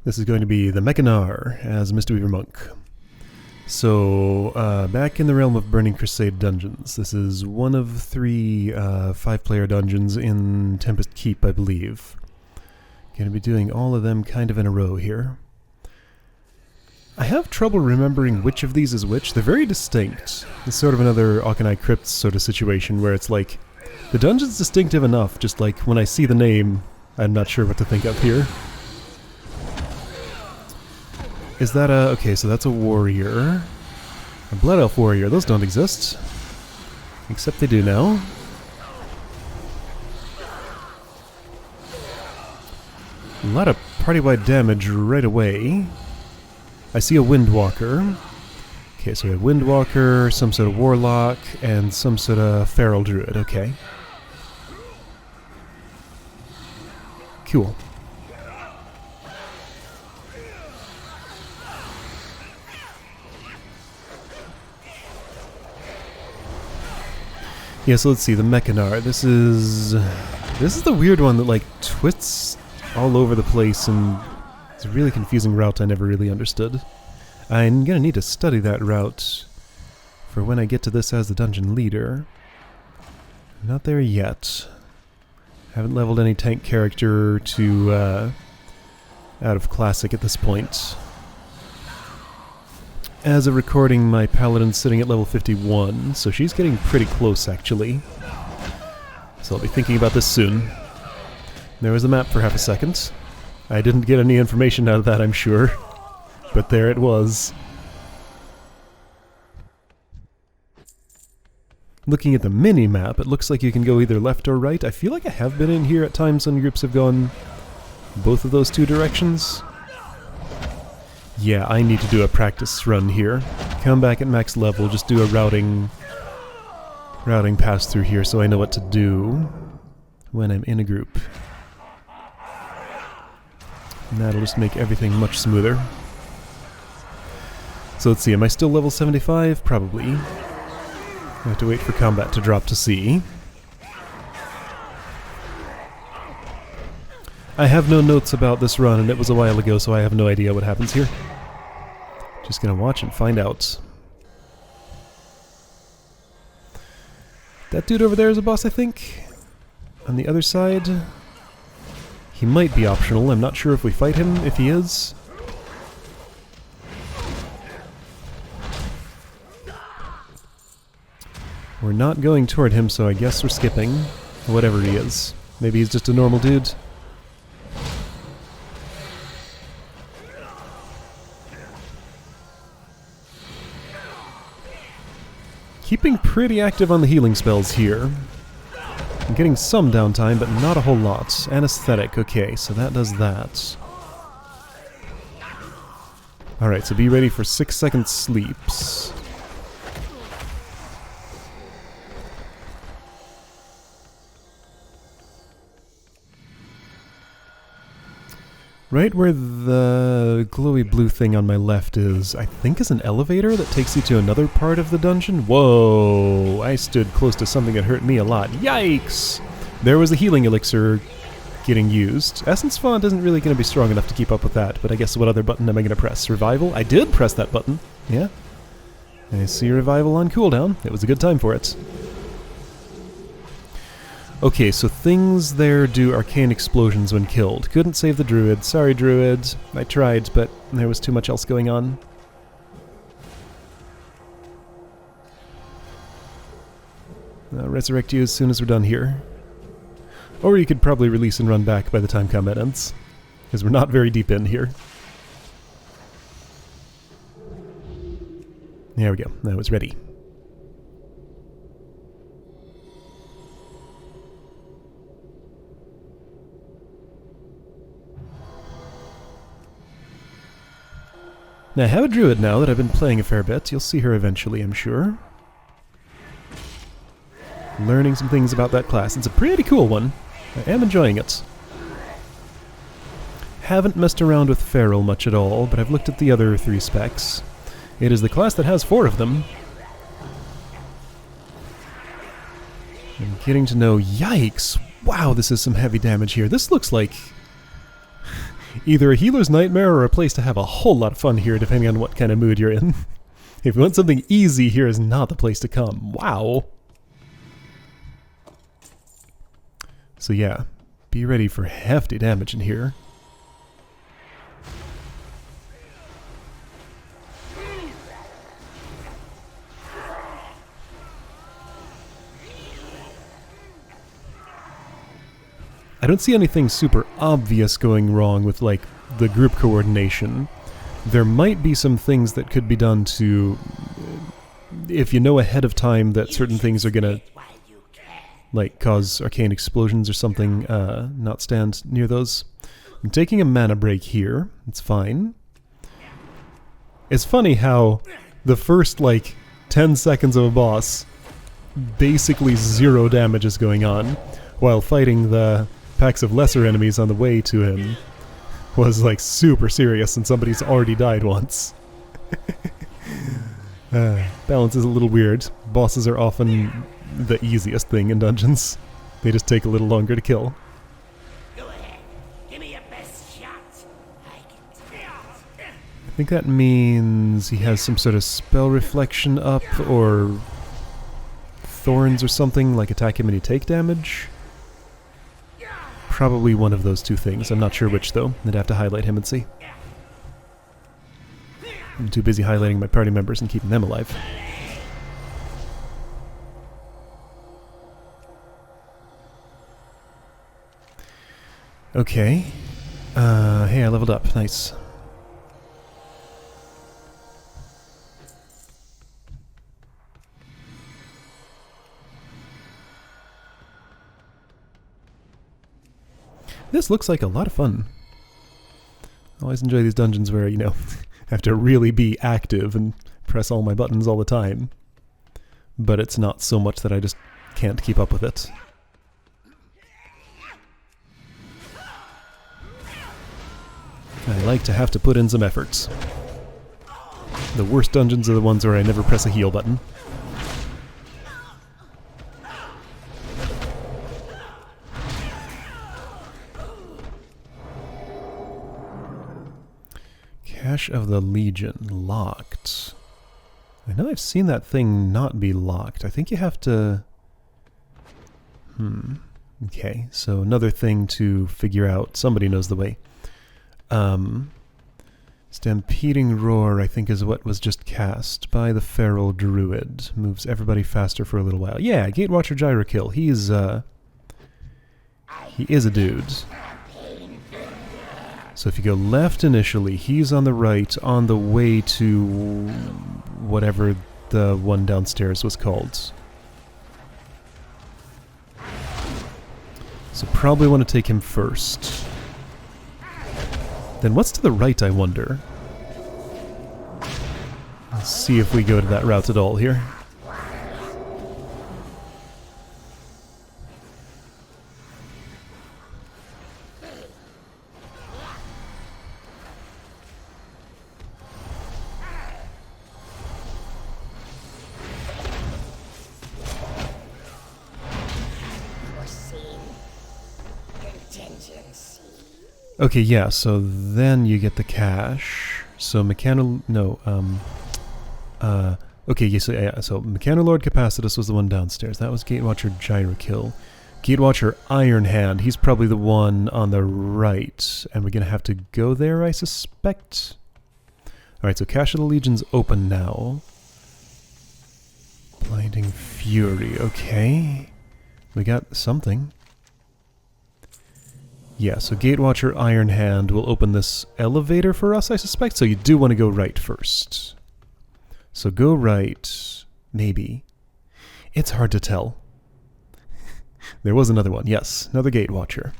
This is going to be the Mechanar as Mistweaver Monk. So, back in the realm of Burning Crusade dungeons. This is one of 3 5-player dungeons in Tempest Keep, I believe. Going to be doing all of them kind of in a row here. I have trouble remembering which of these is which. They're very distinct. It's sort of another Auchenai Crypts sort of situation where it's like, the dungeon's distinctive enough, just like when I see the name, I'm not sure what to think of here. Is that a... okay, so that's a warrior. A Blood Elf warrior. Those don't exist. Except they do now. A lot of party-wide damage right away. I see a Windwalker. Okay, so we have Windwalker, some sort of Warlock, and some sort of Feral Druid. Okay. Cool. Yeah, so let's see, the Mechanar. This is the weird one that like twists all over the place, and it's a really confusing route I never really understood. I'm gonna need to study that route for when I get to this as the dungeon leader. Not there yet. Haven't leveled any tank character to out of classic at this point. As of recording, my paladin's sitting at level 51, so she's getting pretty close actually. So I'll be thinking about this soon. There was a map for half a second. I didn't get any information out of that, I'm sure. But there it was. Looking at the mini-map, it looks like you can go either left or right. I feel like I have been in here at times when groups have gone both of those 2 directions. Yeah, I need to do a practice run here. Come back at max level, just do a routing pass through here so I know what to do when I'm in a group. And that'll just make everything much smoother. So let's see, am I still level 75? Probably. I have to wait for combat to drop to see. I have no notes about this run, and it was a while ago, so I have no idea what happens here. Just gonna watch and find out. That dude over there is a boss, I think. On the other side, he might be optional. I'm not sure if we fight him, if he is. We're not going toward him, so I guess we're skipping. Whatever he is. Maybe he's just a normal dude. Keeping pretty active on the healing spells here. I'm getting some downtime, but not a whole lot. Anesthetic, okay, so that does that. Alright, so be ready for 6-second sleeps. Right where the glowy blue thing on my left is, I think is an elevator that takes you to another part of the dungeon. Whoa! I stood close to something that hurt me a lot. Yikes! There was a healing elixir getting used. Essence Font isn't really going to be strong enough to keep up with that, but I guess what other button am I going to press? Revival? I did press that button. Yeah. I see Revival on cooldown. It was a good time for it. Okay, so things there do arcane explosions when killed. Couldn't save the druid. Sorry, druid. I tried, but there was too much else going on. I'll resurrect you as soon as we're done here. Or you could probably release and run back by the time combat ends, because we're not very deep in here. There we go. Now it's ready. Now I have a druid now that I've been playing a fair bit. You'll see her eventually, I'm sure. Learning some things about that class. It's a pretty cool one. I am enjoying it. Haven't messed around with Feral much at all, but I've looked at the other 3 specs. It is the class that has 4 of them. I'm getting to know... Yikes! Wow, this is some heavy damage here. This looks like... Either a healer's nightmare or a place to have a whole lot of fun here, depending on what kind of mood you're in. If you want something easy, here is not the place to come. Wow. So yeah, be ready for hefty damage in here. I don't see anything super obvious going wrong with, like, the group coordination. There might be some things that could be done to, if you know ahead of time that certain things are gonna, like, cause arcane explosions or something, not stand near those. I'm taking a mana break here. It's fine. It's funny how the first, like, 10 seconds of a boss, basically 0 damage is going on, while fighting the packs of lesser enemies on the way to him was, like, super serious, and somebody's already died once. Balance is a little weird. Bosses are often the easiest thing in dungeons. They just take a little longer to kill. Go ahead. Give me your best shot. I think that means he has some sort of spell reflection up, or thorns or something, like attack him and you take damage. Probably one of those two things. I'm not sure which, though. I'd have to highlight him and see. I'm too busy highlighting my party members and keeping them alive. Okay. Hey, I leveled up. Nice. This looks like a lot of fun. I always enjoy these dungeons where, you know, I have to really be active and press all my buttons all the time. But it's not so much that I just can't keep up with it. I like to have to put in some efforts. The worst dungeons are the ones where I never press a heal button. Cache of the Legion. Locked. I know I've seen that thing not be locked. I think you have to... Okay, so another thing to figure out. Somebody knows the way. Stampeding Roar, I think, is what was just cast by the Feral Druid. Moves everybody faster for a little while. Yeah, Gatewatcher Gyrokill. He is a dude. So if you go left initially, he's on the right, on the way to whatever the one downstairs was called. So probably want to take him first. Then what's to the right, I wonder? Let's see if we go to that route at all here. Okay, yeah, so then you get the cache. So Mechanar... No, okay, yeah, so Mechanar Lord Capacitus was the one downstairs. That was Gatewatcher Gyrokill. Gatewatcher Iron Hand, he's probably the one on the right. And we're gonna have to go there, I suspect? Alright, so Cache of the Legion's open now. Blinding Fury, okay. We got something. Yeah, so Gatewatcher Iron Hand will open this elevator for us, I suspect. So you do want to go right first. So go right, maybe. It's hard to tell. There was another one, yes. Another Gatewatcher.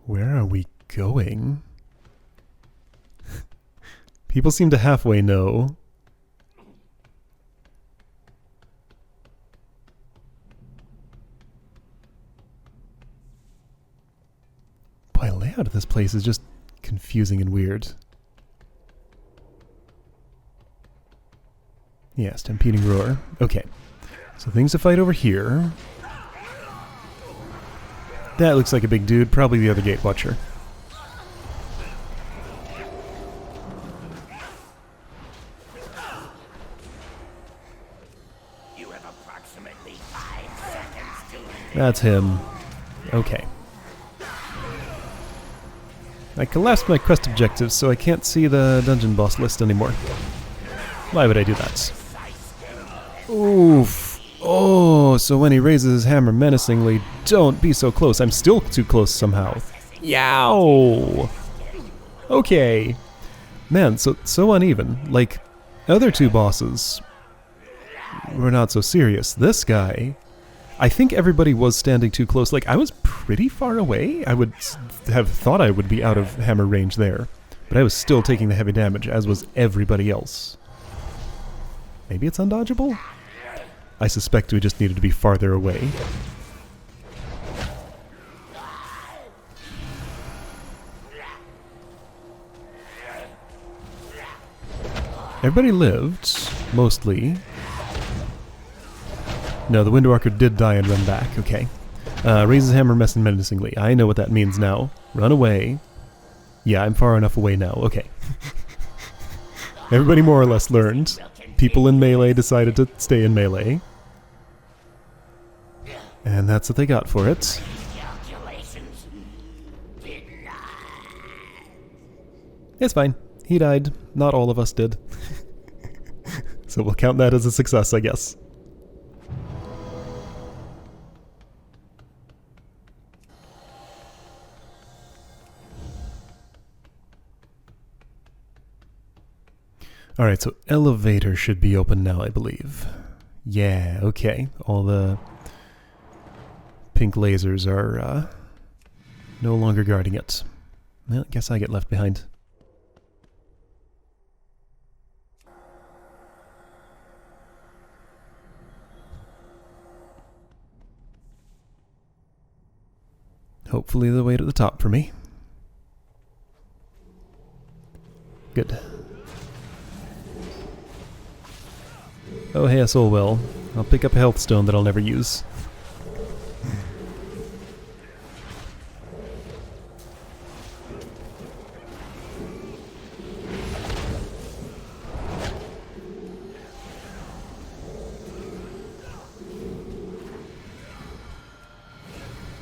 Where are we going? People seem to halfway know. Boy, layout of this place is just confusing and weird. Yeah, Stampeding Roar. Okay. So things to fight over here. That looks like a big dude. Probably the other Gate Watcher. You have approximately 5 seconds to... That's him. Okay. I collapsed my quest objectives, so I can't see the dungeon boss list anymore. Why would I do that? Oof. Oh, so when he raises his hammer menacingly, don't be so close. I'm still too close somehow. Yow! Okay. Man, so uneven. Like, other two bosses were not so serious. This guy... I think everybody was standing too close. Like, I was pretty far away. I would have thought I would be out of hammer range there. But I was still taking the heavy damage, as was everybody else. Maybe it's undodgeable? I suspect we just needed to be farther away. Everybody lived, mostly. No, the Windwalker did die and run back, okay. Raises hammer menacingly. I know what that means now. Run away. Yeah, I'm far enough away now, okay. Everybody more or less learned. People in melee decided to stay in melee. And that's what they got for it. It's fine. He died. Not all of us did. So we'll count that as a success, I guess. Alright, so elevator should be open now, I believe. Yeah, okay. All the pink lasers are no longer guarding it. Well, I guess I get left behind. Hopefully the way to the top for me. Good. Oh hey, all well. I'll pick up a health stone that I'll never use.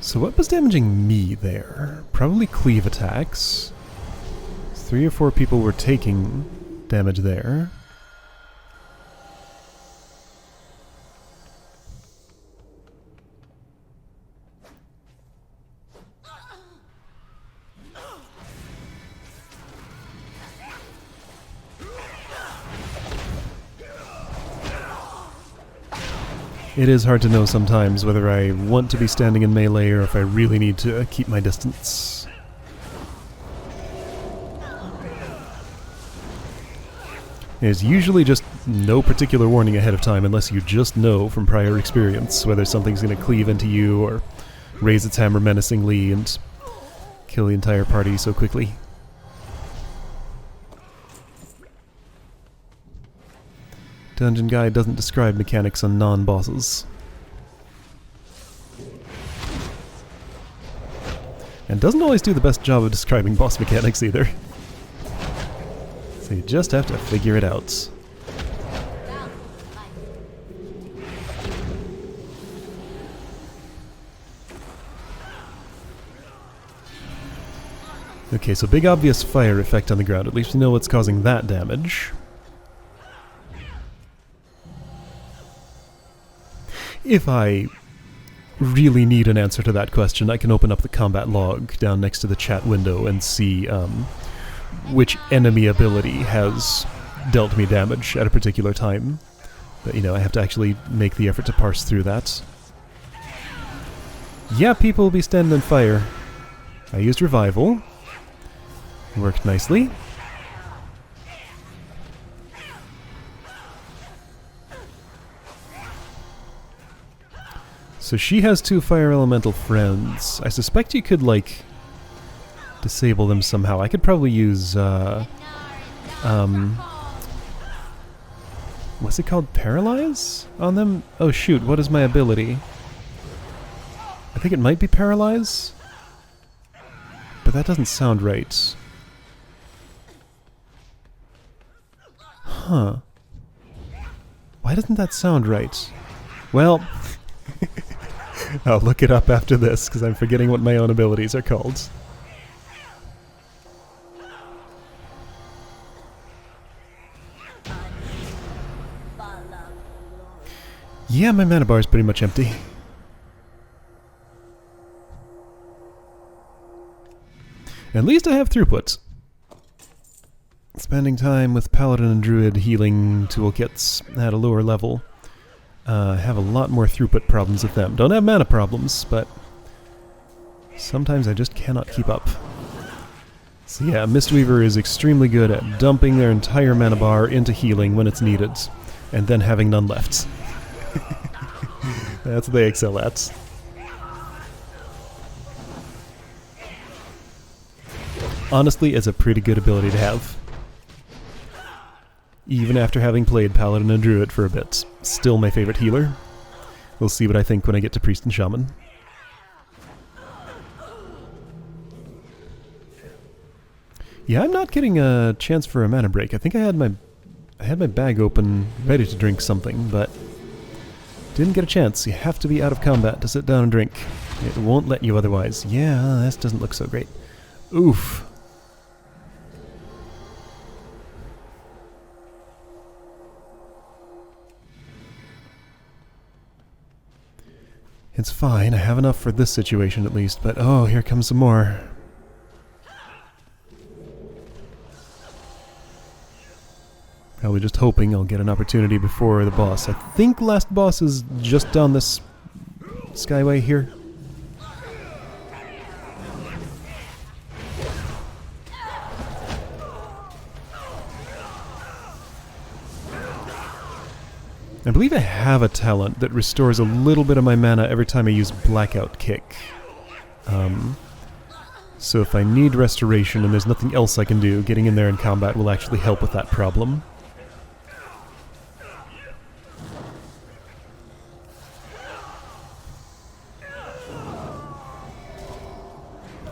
So what was damaging me there? Probably cleave attacks. 3 or 4 people were taking damage there. It is hard to know sometimes whether I want to be standing in melee or if I really need to keep my distance. There's usually just no particular warning ahead of time unless you just know from prior experience whether something's going to cleave into you or raise its hammer menacingly and kill the entire party so quickly. Dungeon Guide doesn't describe mechanics on non-bosses. And doesn't always do the best job of describing boss mechanics either. So you just have to figure it out. Okay, so big obvious fire effect on the ground. At least we know what's causing that damage. If I really need an answer to that question, I can open up the combat log down next to the chat window and see which enemy ability has dealt me damage at a particular time. But, you know, I have to actually make the effort to parse through that. Yeah, people will be standing in fire. I used Revival. Worked nicely. So she has 2 fire elemental friends. I suspect you could, like, disable them somehow. I could probably use, Was it called Paralyze on them? Oh shoot, what is my ability? I think it might be Paralyze? But that doesn't sound right. Huh. Why doesn't that sound right? Well, I'll look it up after this, because I'm forgetting what my own abilities are called. Yeah, my mana bar is pretty much empty. At least I have throughput. Spending time with Paladin and Druid healing toolkits at a lower level. Have a lot more throughput problems with them. Don't have mana problems, but sometimes I just cannot keep up. So yeah, Mistweaver is extremely good at dumping their entire mana bar into healing when it's needed, and then having none left. That's what they excel at. Honestly, it's a pretty good ability to have. Even after having played Paladin and Druid for a bit. Still my favorite healer. We'll see what I think when I get to Priest and Shaman. Yeah, I'm not getting a chance for a mana break. I think I had my bag open, ready to drink something, but didn't get a chance. You have to be out of combat to sit down and drink. It won't let you otherwise. Yeah, this doesn't look so great. Oof. It's fine, I have enough for this situation at least, but oh, here comes some more. Probably just hoping I'll get an opportunity before the boss. I think last boss is just down this skyway here. I believe I have a talent that restores a little bit of my mana every time I use Blackout Kick. So if I need restoration and there's nothing else I can do, getting in there in combat will actually help with that problem.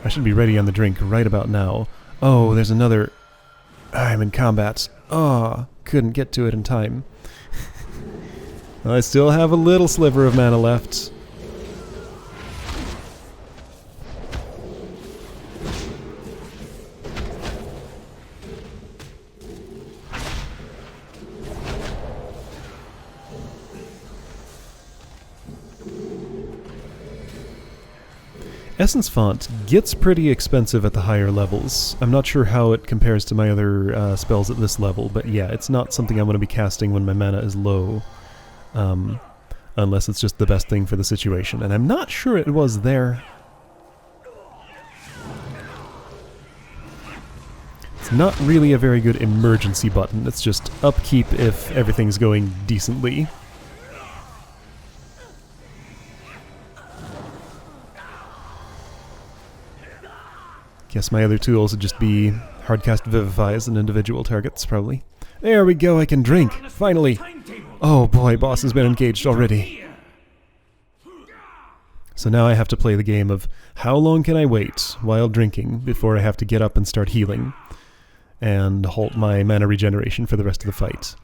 I should be ready on the drink right about now. Oh, there's another... I'm in combat. Oh, couldn't get to it in time. I still have a little sliver of mana left. Essence Font gets pretty expensive at the higher levels. I'm not sure how it compares to my other spells at this level, but yeah, it's not something I'm going to be casting when my mana is low. Unless it's just the best thing for the situation. And I'm not sure it was there. It's not really a very good emergency button. It's just upkeep if everything's going decently. Guess my other tools would just be Hardcast Vivify as an individual targets, probably. There we go, I can drink! Finally! Oh boy, boss has been engaged already. So now I have to play the game of how long can I wait while drinking before I have to get up and start healing and halt my mana regeneration for the rest of the fight.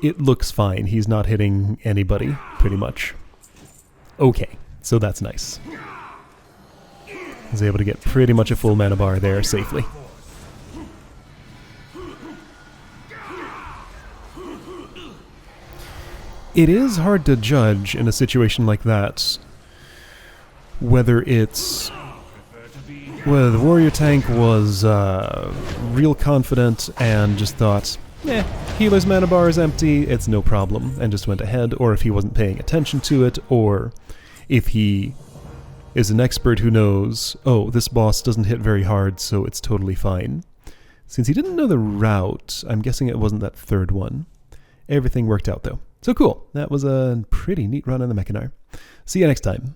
It looks fine. He's not hitting anybody, pretty much. Okay, so that's nice. I was able to get pretty much a full mana bar there safely. It is hard to judge in a situation like that whether it's... Well, the warrior tank was real confident and just thought, healer's mana bar is empty, it's no problem, and just went ahead, or if he wasn't paying attention to it, or if he is an expert who knows, oh, this boss doesn't hit very hard, so it's totally fine. Since he didn't know the route, I'm guessing it wasn't that third one. Everything worked out, though. So cool. That was a pretty neat run on the Mechanar. See you next time.